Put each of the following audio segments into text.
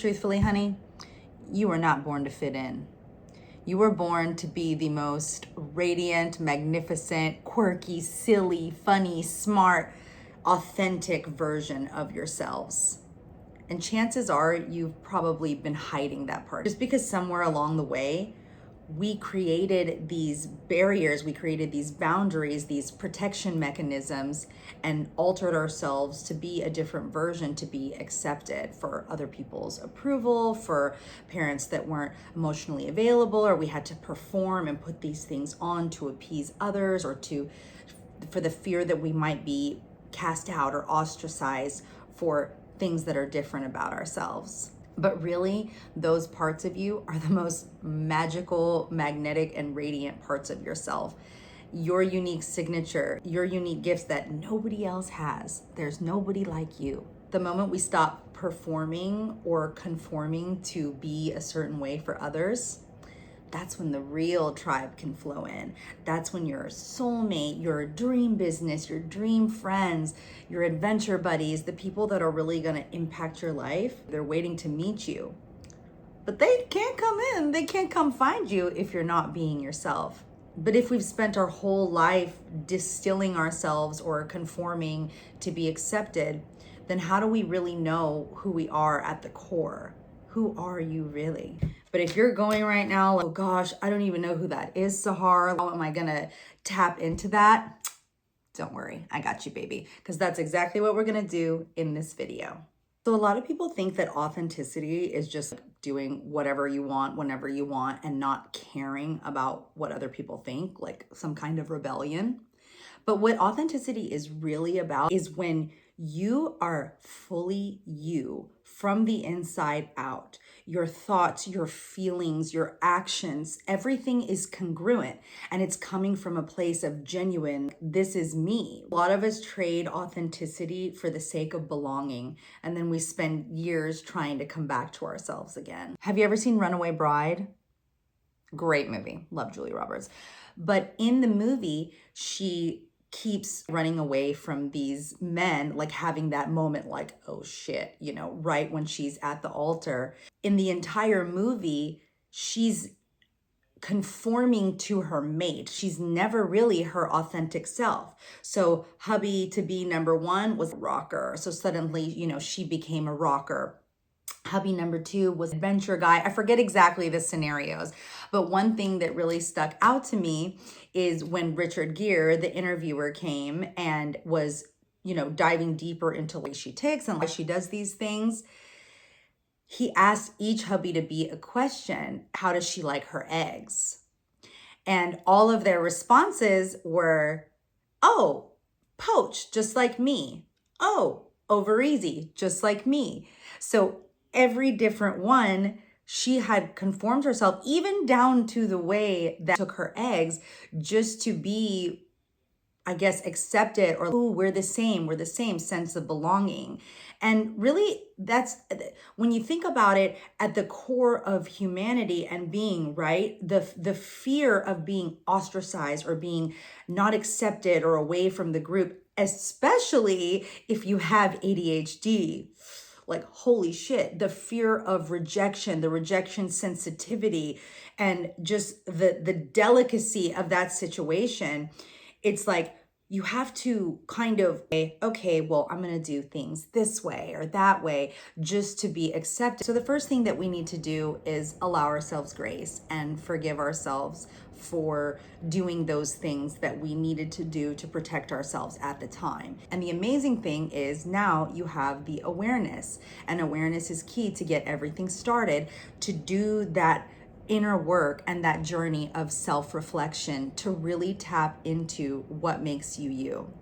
truthfully, honey, you were not born to fit in. You were born to be the most radiant, magnificent, quirky, silly, funny, smart, authentic version of yourselves. And chances are you've probably been hiding that part. Just because somewhere along the way, we created these barriers, we created these boundaries, these protection mechanisms, and altered ourselves to be a different version, to be accepted for other people's approval, for parents that weren't emotionally available, or we had to perform and put these things on to appease others, or for the fear that we might be cast out or ostracized for things that are different about ourselves. But really, those parts of you are the most magical, magnetic, and radiant parts of yourself. Your unique signature, your unique gifts that nobody else has. There's nobody like you. The moment we stop performing or conforming to be a certain way for others, that's when the real tribe can flow in. That's when your soulmate, your dream business, your dream friends, your adventure buddies, the people that are really going to impact your life, they're waiting to meet you. But they can't come in. They can't come find you if you're not being yourself. But if we've spent our whole life distilling ourselves or conforming to be accepted, then how do we really know who we are at the core? Who are you really? But if you're going right now, like, oh gosh, I don't even know who that is, Sahar. How am I gonna tap into that? Don't worry, I got you, baby. Because that's exactly what we're gonna do in this video. So a lot of people think that authenticity is just doing whatever you want, whenever you want, and not caring about what other people think, like some kind of rebellion. But what authenticity is really about is when you are fully you from the inside out. Your thoughts, your feelings, your actions, everything is congruent and it's coming from a place of genuine, this is me. A lot of us trade authenticity for the sake of belonging, and then we spend years trying to come back to ourselves again. Have you ever seen Runaway Bride? Great movie. Love Julia Roberts. But in the movie, she keeps running away from these men, like having that moment like, oh shit, right when she's at the altar. In the entire movie, she's conforming to her mate. She's never really her authentic self. So hubby to be number one was a rocker. So suddenly, she became a rocker. Hubby number two was adventure guy. I forget exactly the scenarios, but one thing that really stuck out to me is when Richard Gere, the interviewer, came and was, diving deeper into why she ticks and why she does these things. He asked each hubby to be a question. How does she like her eggs? And all of their responses were, oh, poached, just like me. Oh, over easy, just like me. So every different one, she had conformed herself, even down to the way that took her eggs, just to be, I guess, accepted, or, ooh, we're the same sense of belonging. And really, that's, when you think about it, at the core of humanity and being, right, the fear of being ostracized or being not accepted or away from the group, especially if you have ADHD. Like, holy shit, the fear of rejection, the rejection sensitivity, and just the delicacy of that situation. It's like, you have to kind of, okay, well, I'm going to do things this way or that way just to be accepted. So the first thing that we need to do is allow ourselves grace and forgive ourselves for doing those things that we needed to do to protect ourselves at the time. And the amazing thing is now you have the awareness, and awareness is key to get everything started, to do that inner work and that journey of self-reflection to really tap into what makes you you.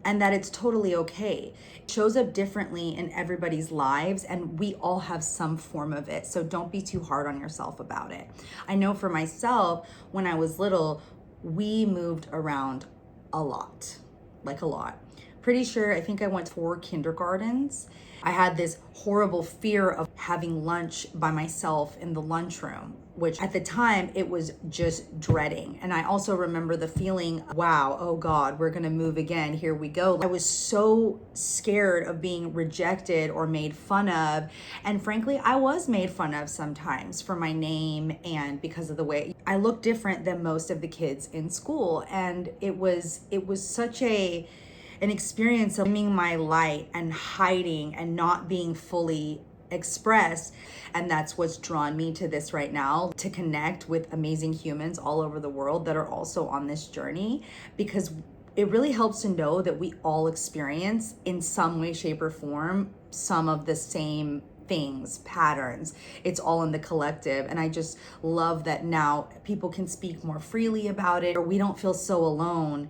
And that it's totally okay. It shows up differently in everybody's lives, and we all have some form of it. So don't be too hard on yourself about it. I know for myself, when I was little, we moved around a lot, like a lot. pretty sure, I think I went to 4 kindergartens. I had this horrible fear of having lunch by myself in the lunchroom, which at the time it was just dreading. And I also remember the feeling, wow, oh God, we're gonna move again, here we go. I was so scared of being rejected or made fun of. And frankly, I was made fun of sometimes for my name and because of the way I looked different than most of the kids in school. And it was such an experience of dimming my light and hiding and not being fully expressed. And that's what's drawn me to this right now, to connect with amazing humans all over the world that are also on this journey, because it really helps to know that we all experience in some way, shape, or form some of the same things, patterns. It's all in the collective. And I just love that now people can speak more freely about it, or we don't feel so alone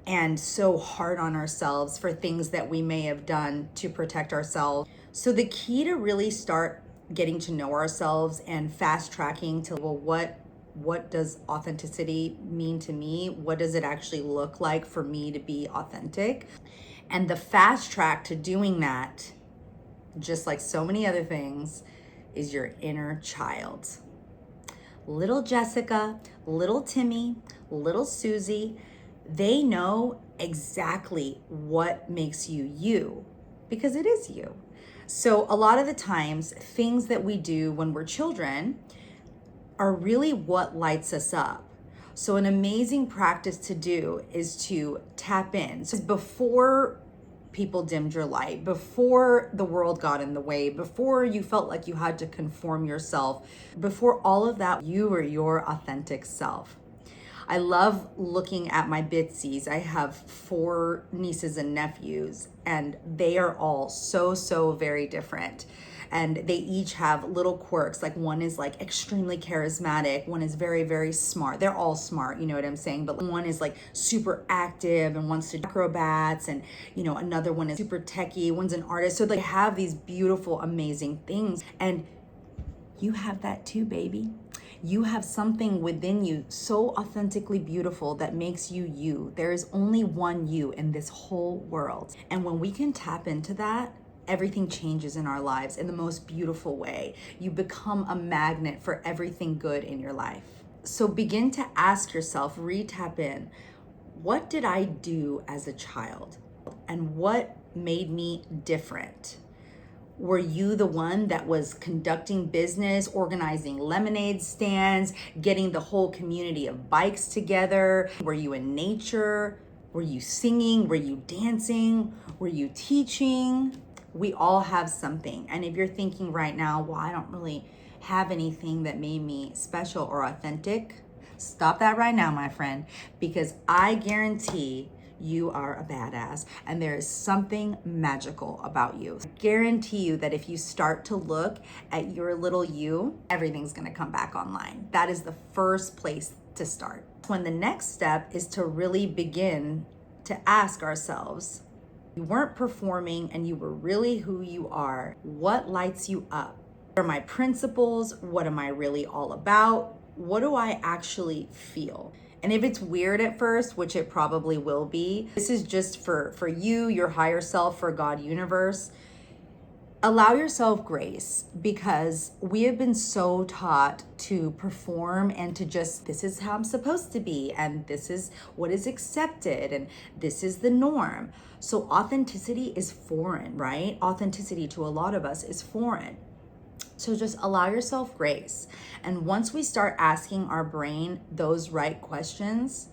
and so hard on ourselves for things that we may have done to protect ourselves. So the key to really start getting to know ourselves and fast tracking to, well, what does authenticity mean to me? What does it actually look like for me to be authentic? And the fast track to doing that, just like so many other things, is your inner child. Little Jessica, little Timmy, little Susie, they know exactly what makes you you, because it is you. So a lot of the times, things that we do when we're children are really what lights us up. So an amazing practice to do is to tap in. So before people dimmed your light, before the world got in the way, before you felt like you had to conform yourself, before all of that, you were your authentic self. I love looking at my Bitsies. I have 4 nieces and nephews, and they are all so very different. And they each have little quirks. Like one is like extremely charismatic. One is very smart. They're all smart, you know what I'm saying? But one is like super active and wants to do acrobats. And, you know, another one is super techie. One's an artist. So they have these beautiful, amazing things. And you have that too, baby. You have something within you so authentically beautiful that makes you you. There is only one you in this whole world. And when we can tap into that, everything changes in our lives in the most beautiful way. You become a magnet for everything good in your life. So begin to ask yourself, re-tap in, what did I do as a child? And what made me different? Were you the one that was conducting business, organizing lemonade stands, getting the whole community of bikes together? Were you in nature? Were you singing? Were you dancing? Were you teaching? We all have something. And if you're thinking right now, well, I don't really have anything that made me special or authentic, stop that right now, my friend, because I guarantee you are a badass and there is something magical about you. I guarantee you that if you start to look at your little you, everything's gonna come back online. That is the first place to start. When the next step is to really begin to ask ourselves, you weren't performing and you were really who you are. What lights you up? What are my principles? What am I really all about? What do I actually feel? And if it's weird at first, which it probably will be, this is just for you, your higher self, for God universe. Allow yourself grace, because we have been so taught to perform and to just, this is how I'm supposed to be, and this is what is accepted, and this is the norm. So authenticity is foreign, right? Authenticity to a lot of us is foreign. So just allow yourself grace. And once we start asking our brain those right questions,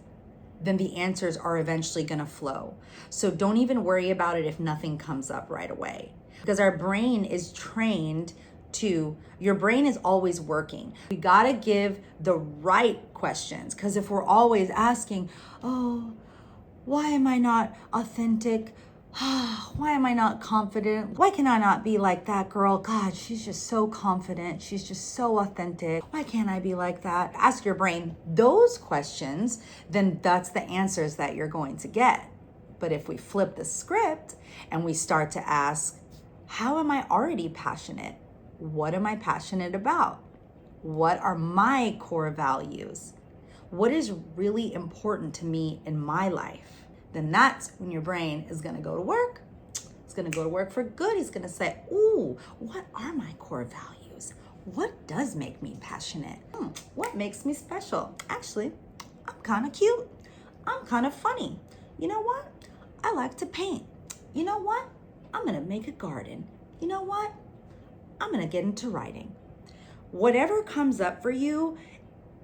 then the answers are eventually gonna flow. So don't even worry about it if nothing comes up right away. Because our brain is trained to, your brain is always working. We gotta give the right questions. Because if we're always asking, oh, why am I not authentic? Why am I not confident? Why can I not be like that girl? God, she's just so confident. She's just so authentic. Why can't I be like that? Ask your brain those questions, then that's the answers that you're going to get. But if we flip the script and we start to ask, how am I already passionate? What am I passionate about? What are my core values? What is really important to me in my life? then that's when your brain is gonna go to work. It's gonna go to work for good. It's gonna say, ooh, what are my core values? What does make me passionate? What makes me special? Actually, I'm kind of cute. I'm kind of funny. You know what? I like to paint. You know what? I'm gonna make a garden. You know what? I'm gonna get into writing. Whatever comes up for you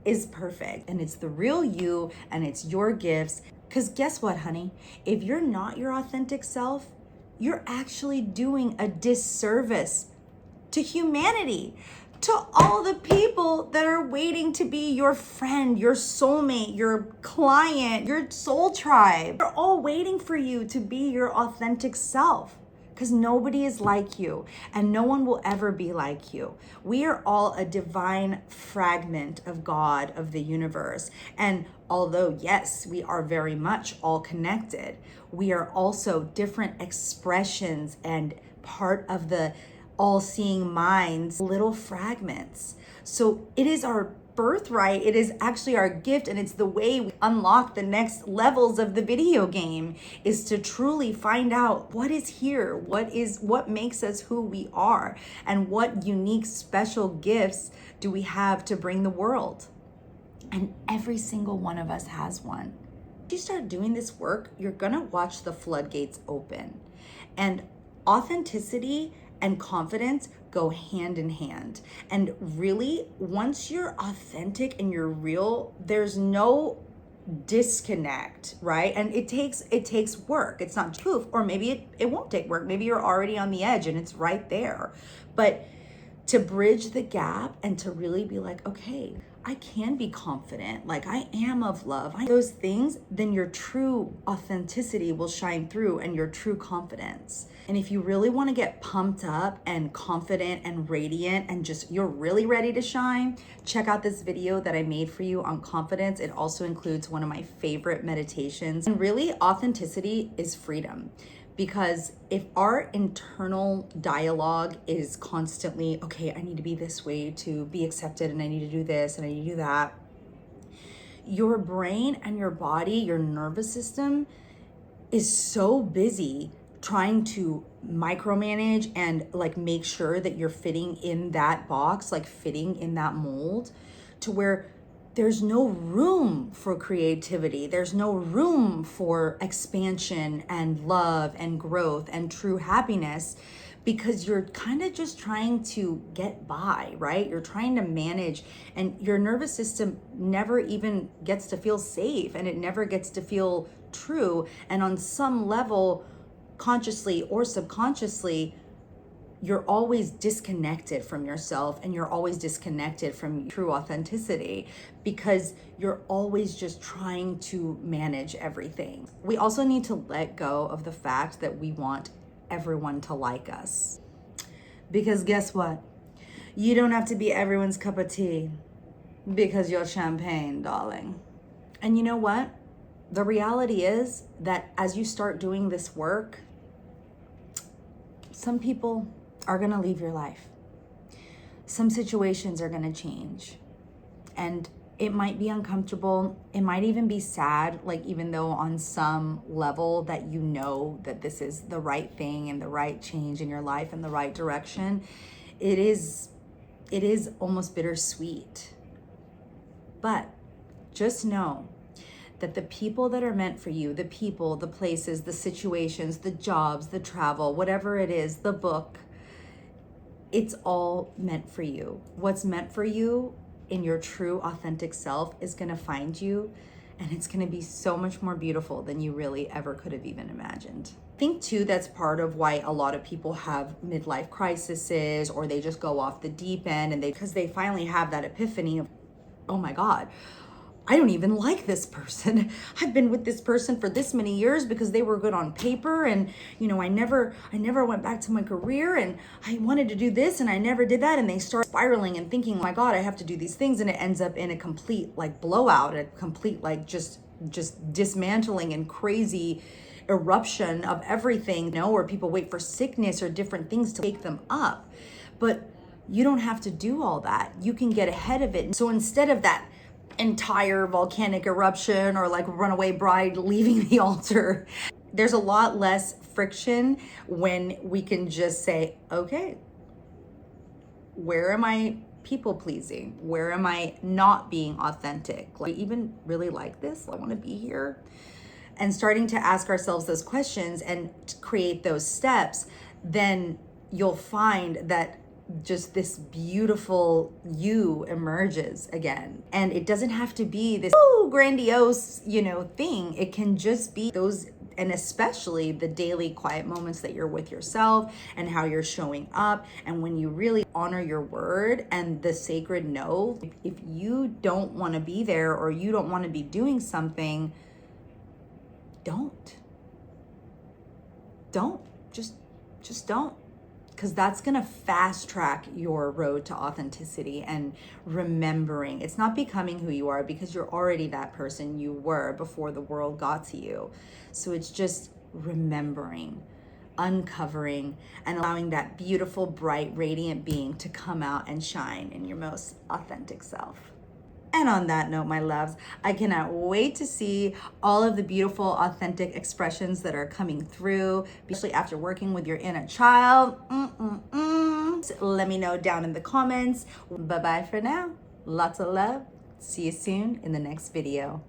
is perfect, and it's the real you, and it's your gifts. Because guess what, honey? If you're not your authentic self, you're actually doing a disservice to humanity, to all the people that are waiting to be your friend, your soulmate, your client, your soul tribe. They're all waiting for you to be your authentic self, because nobody is like you and no one will ever be like you. We are all a divine fragment of God, of the universe. And although, yes, we are very much all connected, we are also different expressions and part of the all-seeing mind's little fragments. So it is our birthright, it is actually our gift, and it's the way we unlock the next levels of the video game, is to truly find out what is here, what makes us who we are, and what unique special gifts do we have to bring the world. And every single one of us has one. If you start doing this work, you're gonna watch the floodgates open. And authenticity and confidence go hand in hand. And really, once you're authentic and you're real, there's no disconnect, right? And it takes work. It's not poof, or maybe it won't take work. Maybe you're already on the edge and it's right there. But to bridge the gap and to really be like, okay, I can be confident, like I am of love, those things, then your true authenticity will shine through, and your true confidence. And if you really want to get pumped up and confident and radiant and just you're really ready to shine, check out this video that I made for you on confidence. It also includes one of my favorite meditations. And really, authenticity is freedom. Because if our internal dialogue is constantly, okay, I need to be this way to be accepted, and I need to do this and I need to do that, your brain and your body, your nervous system is so busy trying to micromanage and like make sure that you're fitting in that box, like fitting in that mold, to where there's no room for creativity. There's no room for expansion and love and growth and true happiness, because you're kind of just trying to get by, right? You're trying to manage, and your nervous system never even gets to feel safe, and it never gets to feel true. And on some level, consciously or subconsciously, you're always disconnected from yourself, and you're always disconnected from true authenticity, because you're always just trying to manage everything. We also need to let go of the fact that we want everyone to like us. Because guess what? You don't have to be everyone's cup of tea because you're champagne, darling. And you know what? The reality is that as you start doing this work, some people are gonna leave your life. Some situations are gonna change. And it might be uncomfortable. It might even be sad, like even though on some level that you know that this is the right thing and the right change in your life and the right direction, it is almost bittersweet. But just know that the people that are meant for you, the people, the places, the situations, the jobs, the travel, whatever it is, the book, it's all meant for you. What's meant for you in your true authentic self is gonna find you, and it's gonna be so much more beautiful than you really ever could have even imagined. I think too, that's part of why a lot of people have midlife crises, or they just go off the deep end, and because they finally have that epiphany of, oh my God, I don't even like this person. I've been with this person for this many years because they were good on paper, and I never went back to my career, and I wanted to do this and I never did that, and they start spiraling and thinking, oh my God, I have to do these things, and it ends up in a complete like blowout, a complete like just dismantling and crazy eruption of everything, where people wait for sickness or different things to wake them up. But you don't have to do all that. You can get ahead of it. So instead of that entire volcanic eruption or like runaway bride leaving the altar. There's a lot less friction when we can just say, okay, where am I people pleasing? Where am I not being authentic? Like, I even really like this? I want to be here. And starting to ask ourselves those questions and create those steps, then you'll find that just this beautiful you emerges again. And it doesn't have to be this grandiose, thing. It can just be those, and especially the daily quiet moments that you're with yourself and how you're showing up. And when you really honor your word and the sacred no, if you don't want to be there or you don't want to be doing something, don't just don't, because that's going to fast track your road to authenticity and remembering. It's not becoming who you are, because you're already that person you were before the world got to you. So it's just remembering, uncovering, and allowing that beautiful, bright, radiant being to come out and shine in your most authentic self. And on that note, my loves, I cannot wait to see all of the beautiful, authentic expressions that are coming through, especially after working with your inner child. Let me know down in the comments. Bye-bye for now. Lots of love. See you soon in the next video.